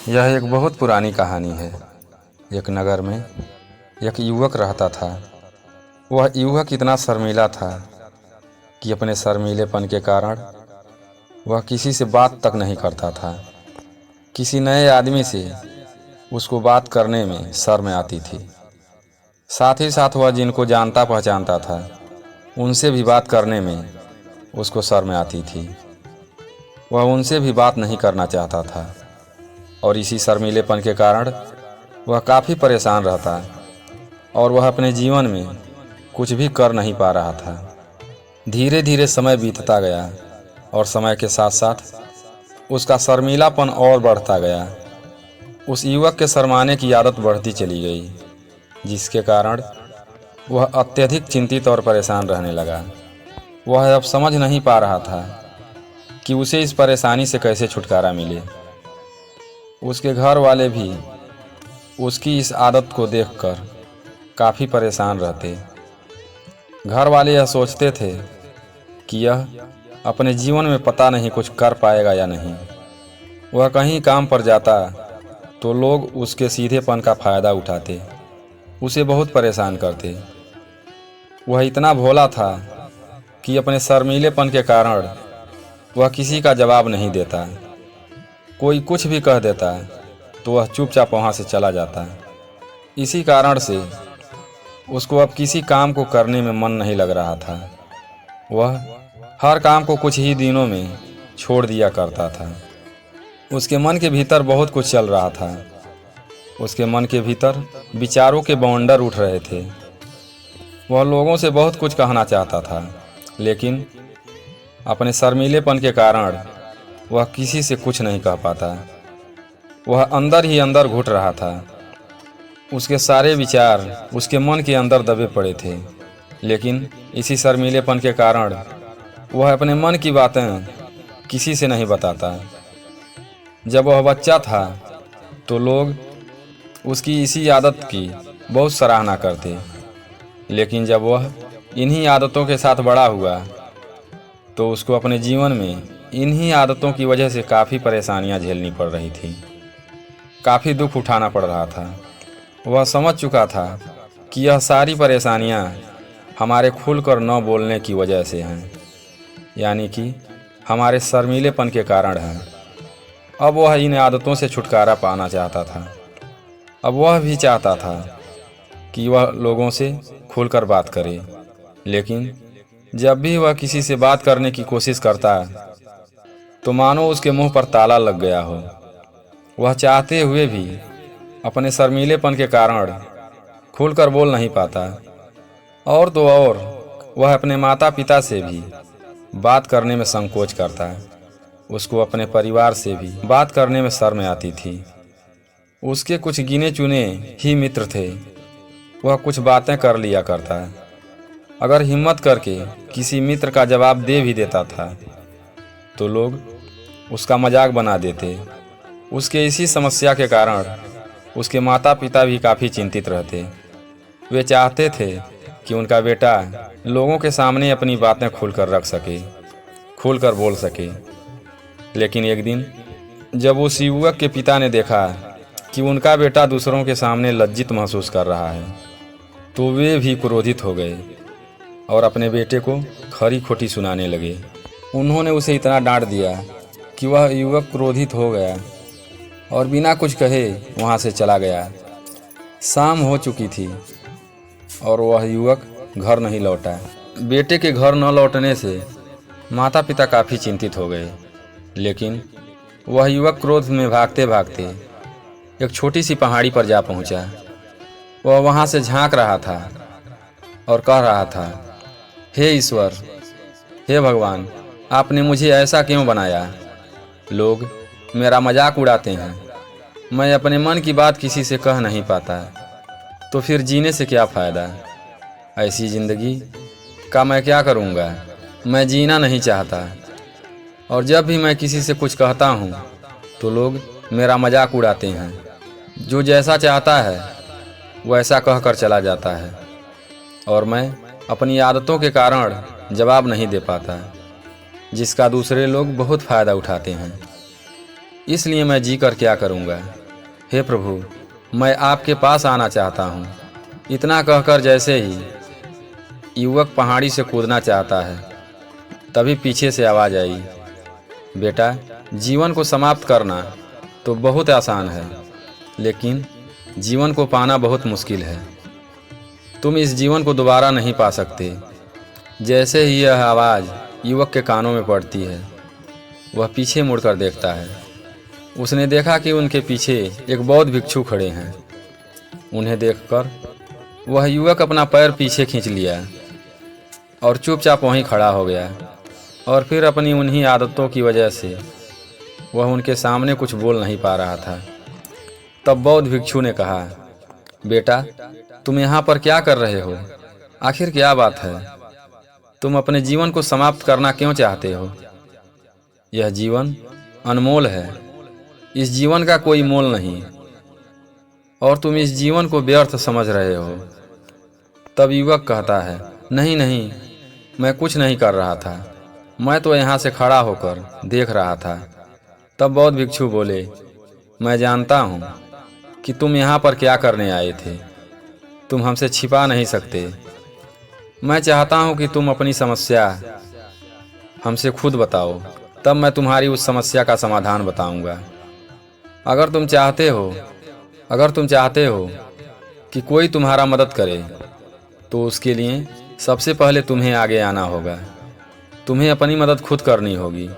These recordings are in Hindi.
यह एक बहुत पुरानी कहानी है। एक नगर में एक युवक रहता था। वह युवक इतना शर्मीला था कि अपने शर्मीलेपन के कारण वह किसी से बात तक नहीं करता था। किसी नए आदमी से उसको बात करने में शर्म आती थी। साथ ही साथ वह जिनको जानता पहचानता था उनसे भी बात करने में उसको शर्म आती थी। वह उनसे भी बात नहीं करना चाहता था और इसी शर्मीलेपन के कारण वह काफ़ी परेशान रहता और वह अपने जीवन में कुछ भी कर नहीं पा रहा था। धीरे धीरे समय बीतता गया और समय के साथ साथ उसका शर्मीलापन और बढ़ता गया। उस युवक के शर्माने की आदत बढ़ती चली गई, जिसके कारण वह अत्यधिक चिंतित और परेशान रहने लगा। वह अब समझ नहीं पा रहा था कि उसे इस परेशानी से कैसे छुटकारा मिले। उसके घर वाले भी उसकी इस आदत को देखकर काफ़ी परेशान रहते। घर वाले यह सोचते थे कि यह अपने जीवन में पता नहीं कुछ कर पाएगा या नहीं। वह कहीं काम पर जाता तो लोग उसके सीधेपन का फ़ायदा उठाते, उसे बहुत परेशान करते। वह इतना भोला था कि अपने शर्मीलेपन के कारण वह किसी का जवाब नहीं देता। कोई कुछ भी कह देता तो वह चुपचाप वहाँ से चला जाता। इसी कारण से उसको अब किसी काम को करने में मन नहीं लग रहा था। वह हर काम को कुछ ही दिनों में छोड़ दिया करता था। उसके मन के भीतर बहुत कुछ चल रहा था। उसके मन के भीतर विचारों के बवंडर उठ रहे थे। वह लोगों से बहुत कुछ कहना चाहता था, लेकिन अपने शर्मीलेपन के कारण वह किसी से कुछ नहीं कह पाता। वह अंदर ही अंदर घुट रहा था। उसके सारे विचार उसके मन के अंदर दबे पड़े थे, लेकिन इसी शर्मीलेपन के कारण वह अपने मन की बातें किसी से नहीं बताता। जब वह बच्चा था तो लोग उसकी इसी आदत की बहुत सराहना करते, लेकिन जब वह इन्हीं आदतों के साथ बड़ा हुआ तो उसको अपने जीवन में इन्हीं आदतों की वजह से काफ़ी परेशानियां झेलनी पड़ रही थी, काफ़ी दुख उठाना पड़ रहा था। वह समझ चुका था कि यह सारी परेशानियां हमारे खुलकर न बोलने की वजह से हैं, यानी कि हमारे शर्मीलेपन के कारण हैं। अब वह इन आदतों से छुटकारा पाना चाहता था। अब वह भी चाहता था कि वह लोगों से खुलकर बात करे, लेकिन जब भी वह किसी से बात करने की कोशिश करता तो मानो उसके मुंह पर ताला लग गया हो। वह चाहते हुए भी अपने शर्मीलेपन के कारण खुलकर बोल नहीं पाता। और तो और वह अपने माता पिता से भी बात करने में संकोच करता। उसको अपने परिवार से भी बात करने में शर्म आती थी। उसके कुछ गिने चुने ही मित्र थे। वह कुछ बातें कर लिया करता। अगर हिम्मत करके किसी मित्र का जवाब दे भी देता था तो लोग उसका मजाक बना देते। उसके इसी समस्या के कारण उसके माता पिता भी काफ़ी चिंतित रहते। वे चाहते थे कि उनका बेटा लोगों के सामने अपनी बातें खुलकर रख सके, खुलकर बोल सके। लेकिन एक दिन जब उस युवक के पिता ने देखा कि उनका बेटा दूसरों के सामने लज्जित महसूस कर रहा है तो वे भी क्रोधित हो गए और अपने बेटे को खरी खोटी सुनाने लगे। उन्होंने उसे इतना डांट दिया कि वह युवक क्रोधित हो गया और बिना कुछ कहे वहाँ से चला गया। शाम हो चुकी थी और वह युवक घर नहीं लौटा। बेटे के घर न लौटने से माता पिता काफ़ी चिंतित हो गए, लेकिन वह युवक क्रोध में भागते भागते एक छोटी सी पहाड़ी पर जा पहुँचा। वह वहाँ से झांक रहा था और कह रहा था, हे ईश्वर, हे भगवान, आपने मुझे ऐसा क्यों बनाया? लोग मेरा मजाक उड़ाते हैं, मैं अपने मन की बात किसी से कह नहीं पाता, तो फिर जीने से क्या फ़ायदा? ऐसी ज़िंदगी का मैं क्या करूँगा? मैं जीना नहीं चाहता। और जब भी मैं किसी से कुछ कहता हूँ तो लोग मेरा मजाक उड़ाते हैं। जो जैसा चाहता है वैसा कहकर चला जाता है और मैं अपनी आदतों के कारण जवाब नहीं दे पाता, जिसका दूसरे लोग बहुत फ़ायदा उठाते हैं। इसलिए मैं जी कर क्या करूँगा। हे प्रभु, मैं आपके पास आना चाहता हूँ। इतना कहकर जैसे ही युवक पहाड़ी से कूदना चाहता है, तभी पीछे से आवाज़ आई, बेटा, जीवन को समाप्त करना तो बहुत आसान है, लेकिन जीवन को पाना बहुत मुश्किल है। तुम इस जीवन को दोबारा नहीं पा सकते। जैसे ही यह आवाज़ युवक के कानों में पड़ती है, वह पीछे मुड़कर देखता है। उसने देखा कि उनके पीछे एक बौद्ध भिक्षु खड़े हैं। उन्हें देखकर वह युवक अपना पैर पीछे खींच लिया और चुपचाप वहीं खड़ा हो गया। और फिर अपनी उन्हीं आदतों की वजह से वह उनके सामने कुछ बोल नहीं पा रहा था। तब बौद्ध भिक्षु ने कहा, बेटा, तुम यहाँ पर क्या कर रहे हो? आखिर क्या बात है? तुम अपने जीवन को समाप्त करना क्यों चाहते हो? यह जीवन अनमोल है। इस जीवन का कोई मोल नहीं, और तुम इस जीवन को व्यर्थ समझ रहे हो। तब युवक कहता है, नहीं नहीं, मैं कुछ नहीं कर रहा था। मैं तो यहाँ से खड़ा होकर देख रहा था। तब बौद्ध भिक्षु बोले, मैं जानता हूँ कि तुम यहाँ पर क्या करने आए थे। तुम हमसे छिपा नहीं सकते। मैं चाहता हूँ कि तुम अपनी समस्या हमसे खुद बताओ, तब मैं तुम्हारी उस समस्या का समाधान बताऊँगा। अगर तुम चाहते हो कि कोई तुम्हारा मदद करे, तो उसके लिए सबसे पहले तुम्हें आगे आना होगा। तुम्हें अपनी मदद खुद करनी होगी।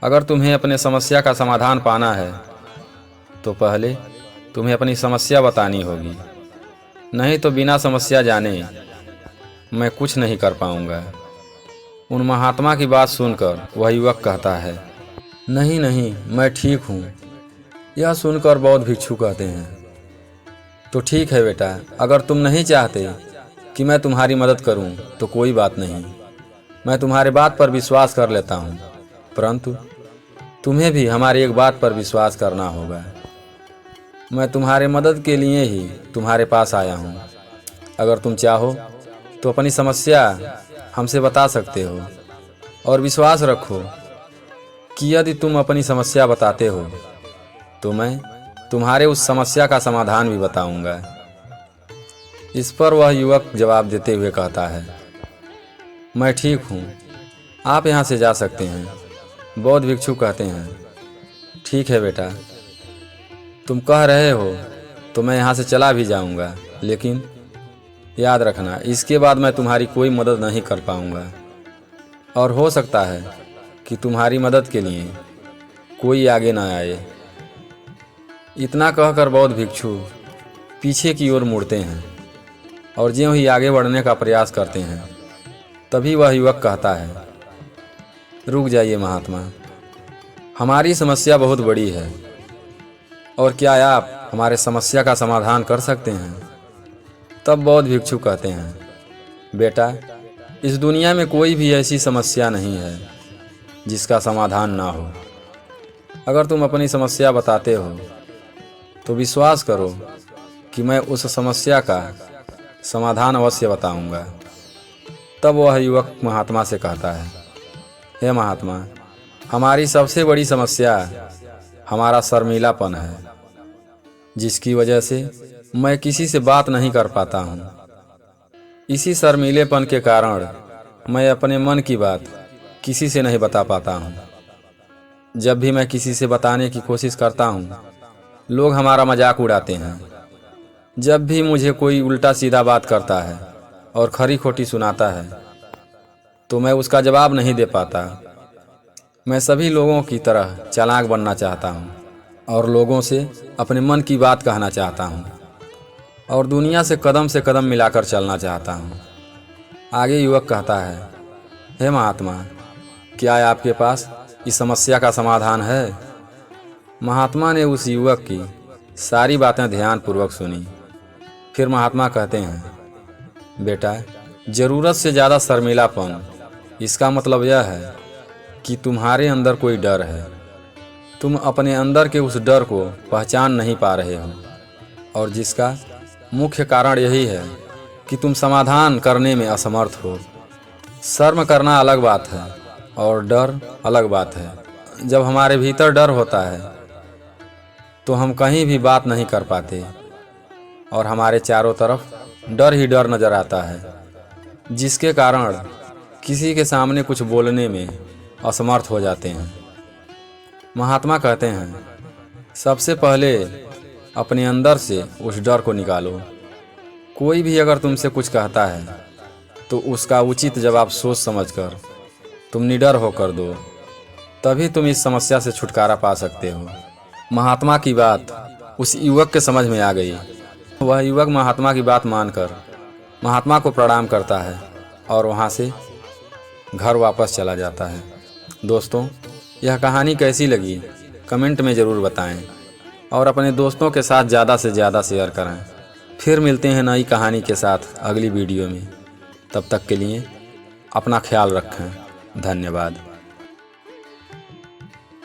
अगर तुम्हें अपने समस्या का समाधान पाना है, तो पहले तुम्हें अपनी समस्या बतानी होगी। नहीं तो बिना समस्या जाने मैं कुछ नहीं कर पाऊंगा। उन महात्मा की बात सुनकर वह युवक कहता है, नहीं नहीं, मैं ठीक हूँ। यह सुनकर बौद्ध भिक्षु कहते हैं, तो ठीक है बेटा, अगर तुम नहीं चाहते कि मैं तुम्हारी मदद करूं, तो कोई बात नहीं। मैं तुम्हारे बात पर विश्वास कर लेता हूं, परंतु तुम्हें भी हमारी एक बात पर विश्वास करना होगा। मैं तुम्हारे मदद के लिए ही तुम्हारे पास आया हूं। अगर तुम चाहो तो अपनी समस्या हमसे बता सकते हो, और विश्वास रखो कि यदि तुम अपनी समस्या बताते हो, तो मैं तुम्हारे उस समस्या का समाधान भी बताऊंगा। इस पर वह युवक जवाब देते हुए कहता है, मैं ठीक हूँ, आप यहाँ से जा सकते हैं। बौद्ध भिक्षु कहते हैं, ठीक है बेटा, तुम कह रहे हो तो मैं यहाँ से चला भी जाऊँगा, लेकिन याद रखना, इसके बाद मैं तुम्हारी कोई मदद नहीं कर पाऊँगा। और हो सकता है कि तुम्हारी मदद के लिए कोई आगे ना आए। इतना कहकर बौद्ध भिक्षु पीछे की ओर मुड़ते हैं और ज्यों ही आगे बढ़ने का प्रयास करते हैं, तभी वह युवक कहता है, रुक जाइए महात्मा, हमारी समस्या बहुत बड़ी है, और क्या आप हमारे समस्या का समाधान कर सकते हैं? तब बौद्ध भिक्षु कहते हैं, बेटा, इस दुनिया में कोई भी ऐसी समस्या नहीं है जिसका समाधान ना हो। अगर तुम अपनी समस्या बताते हो, तो विश्वास करो कि मैं उस समस्या का समाधान अवश्य बताऊंगा। तब वह युवक महात्मा से कहता है, हे महात्मा, हमारी सबसे बड़ी समस्या हमारा शर्मीलापन है, जिसकी वजह से मैं किसी से बात नहीं कर पाता हूँ। इसी शर्मीलेपन के कारण मैं अपने मन की बात किसी से नहीं बता पाता हूँ। जब भी मैं किसी से बताने की कोशिश करता हूँ, लोग हमारा मजाक उड़ाते हैं। जब भी मुझे कोई उल्टा सीधा बात करता है और खरी खोटी सुनाता है, तो मैं उसका जवाब नहीं दे पाता। मैं सभी लोगों की तरह चालाक बनना चाहता हूँ और लोगों से अपने मन की बात कहना चाहता हूँ और दुनिया से कदम मिलाकर चलना चाहता हूँ। आगे युवक कहता है, हे महात्मा, क्या आपके पास इस समस्या का समाधान है? महात्मा ने उस युवक की सारी बातें ध्यानपूर्वक सुनी। फिर महात्मा कहते हैं, बेटा, ज़रूरत से ज़्यादा शर्मीलापन, इसका मतलब यह है कि तुम्हारे अंदर कोई डर है। तुम अपने अंदर के उस डर को पहचान नहीं पा रहे हो, और जिसका मुख्य कारण यही है कि तुम समाधान करने में असमर्थ हो। शर्म करना अलग बात है और डर अलग बात है। जब हमारे भीतर डर होता है तो हम कहीं भी बात नहीं कर पाते और हमारे चारों तरफ डर ही डर नज़र आता है, जिसके कारण किसी के सामने कुछ बोलने में असमर्थ हो जाते हैं। महात्मा कहते हैं, सबसे पहले अपने अंदर से उस डर को निकालो। कोई भी अगर तुमसे कुछ कहता है तो उसका उचित जवाब सोच समझकर तुम निडर होकर दो, तभी तुम इस समस्या से छुटकारा पा सकते हो। महात्मा की बात उस युवक के समझ में आ गई। वह युवक महात्मा की बात मानकर महात्मा को प्रणाम करता है और वहाँ से घर वापस चला जाता है। दोस्तों, यह कहानी कैसी लगी कमेंट में ज़रूर बताएं और अपने दोस्तों के साथ ज़्यादा से ज़्यादा शेयर करें। फिर मिलते हैं नई कहानी के साथ अगली वीडियो में। तब तक के लिए अपना ख्याल रखें। धन्यवाद।